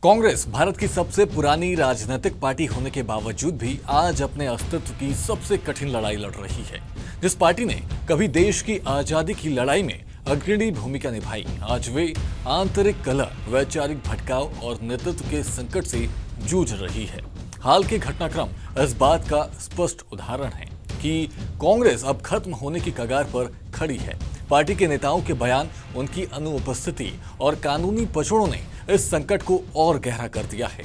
कांग्रेस भारत की सबसे पुरानी राजनीतिक पार्टी होने के बावजूद भी आज अपने अस्तित्व की सबसे कठिन लड़ाई लड़ रही है। जिस पार्टी ने कभी देश की आजादी की लड़ाई में अग्रणी भूमिका निभाई, आज वे आंतरिक कलह, वैचारिक भटकाव और नेतृत्व के संकट से जूझ रही है। हाल के घटनाक्रम इस बात का स्पष्ट उदाहरण है कि कांग्रेस अब खत्म होने की कगार पर खड़ी है। पार्टी के नेताओं के बयान, उनकी अनुपस्थिति और कानूनी पचड़ों ने इस संकट को और गहरा कर दिया है।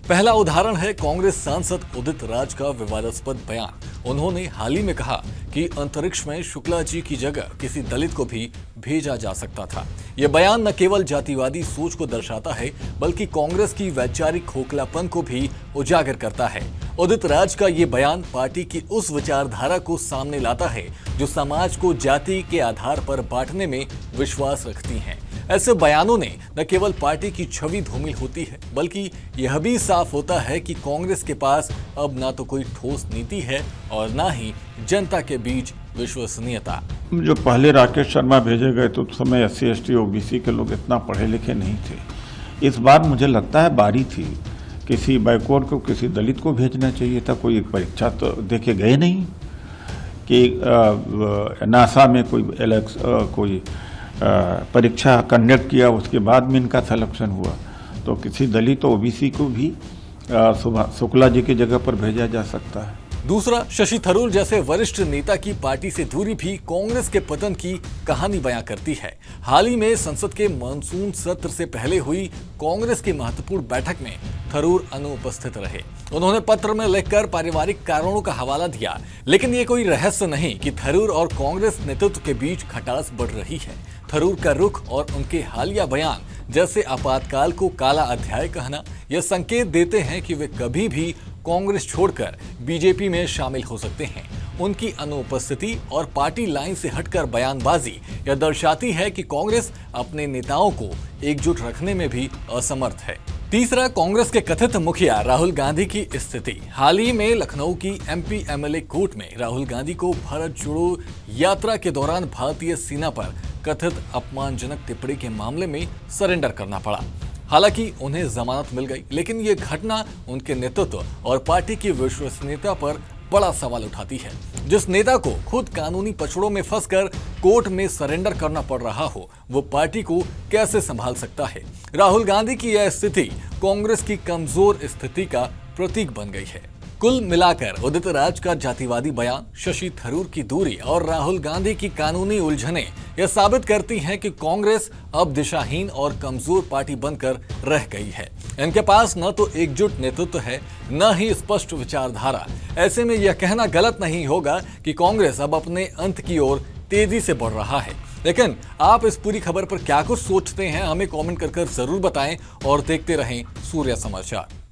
पहला उदाहरण है कांग्रेस सांसद उदित राज का विवादास्पद बयान। उन्होंने हाल ही में कहा कि अंतरिक्ष में शुक्ला जी की जगह किसी दलित को भी भेजा जा सकता था। यह बयान न केवल जातिवादी सोच को दर्शाता है, बल्कि कांग्रेस की वैचारिक खोखलापन को भी उजागर करता है। उदित राज का ये बयान पार्टी की उस विचारधारा को सामने लाता है जो समाज को जाति के आधार पर बांटने में विश्वास रखती है। ऐसे बयानों ने न केवल पार्टी की छवि धूमिल होती है, बल्कि यह भी साफ होता है कि कांग्रेस के पास अब ना तो कोई ठोस नीति है और ना ही जनता के बीच विश्वसनीयता। जो पहले राकेश शर्मा भेजे गए तो उस समय SC ST OBC के लोग इतना पढ़े लिखे नहीं थे। इस बार मुझे लगता है बारी थी किसी बैकवर्ड को, किसी दलित को भेजना चाहिए था। कोई परीक्षा तो देखे गए नहीं कि नासा में कोई परीक्षा कंडक्ट किया, उसके बाद में इनका सिलेक्शन हुआ। तो किसी दलित OBC को भी शुक्ला जी की जगह पर भेजा जा सकता है। दूसरा, शशि थरूर जैसे वरिष्ठ नेता की पार्टी से दूरी भी कांग्रेस के पतन की कहानी बयां करती है। हाल ही में संसद के मानसून सत्र से पहले हुई कांग्रेस की महत्वपूर्ण बैठक में थरूर अनुपस्थित रहे। उन्होंने पत्र में लिखकर पारिवारिक कारणों का हवाला दिया, लेकिन ये कोई रहस्य नहीं कि थरूर और कांग्रेस नेतृत्व के बीच खटास बढ़ रही है। थरूर का रुख और उनके हालिया बयान, जैसे आपातकाल को काला अध्याय कहना, यह संकेत देते हैं कि वे कभी भी कांग्रेस छोड़कर बीजेपी में शामिल हो सकते हैं। उनकी अनुपस्थिति और पार्टी लाइन से हटकर बयानबाजी यह दर्शाती है कि कांग्रेस अपने नेताओं को एकजुट रखने में भी असमर्थ है। तीसरा, कांग्रेस के कथित मुखिया राहुल गांधी की स्थिति। हाल ही में लखनऊ की MP MLA कोर्ट में राहुल गांधी को भारत जोड़ो यात्रा के दौरान भारतीय सेना पर कथित अपमानजनक टिप्पणी के मामले में सरेंडर करना पड़ा। हालांकि उन्हें जमानत मिल गई, लेकिन ये घटना उनके नेतृत्व और पार्टी की विश्वसनीयता पर बड़ा सवाल उठाती है। जिस नेता को खुद कानूनी पचड़ों में फंसकर कोर्ट में सरेंडर करना पड़ रहा हो, वो पार्टी को कैसे संभाल सकता है? राहुल गांधी की यह स्थिति कांग्रेस की कमजोर स्थिति का प्रतीक बन गई है। कुल मिलाकर उदित राज का जातिवादी बयान, शशि थरूर की दूरी और राहुल गांधी की कानूनी उलझनें यह साबित करती हैं कि कांग्रेस अब दिशाहीन और कमजोर पार्टी बनकर रह गई है। इनके पास न तो एकजुट नेतृत्व है, न ही स्पष्ट विचारधारा। ऐसे में यह कहना गलत नहीं होगा कि कांग्रेस अब अपने अंत की ओर तेजी से बढ़ रहा है। लेकिन आप इस पूरी खबर पर क्या कुछ सोचते हैं, हमें कमेंट कर जरूर बताएं और देखते रहें सूर्य समाचार।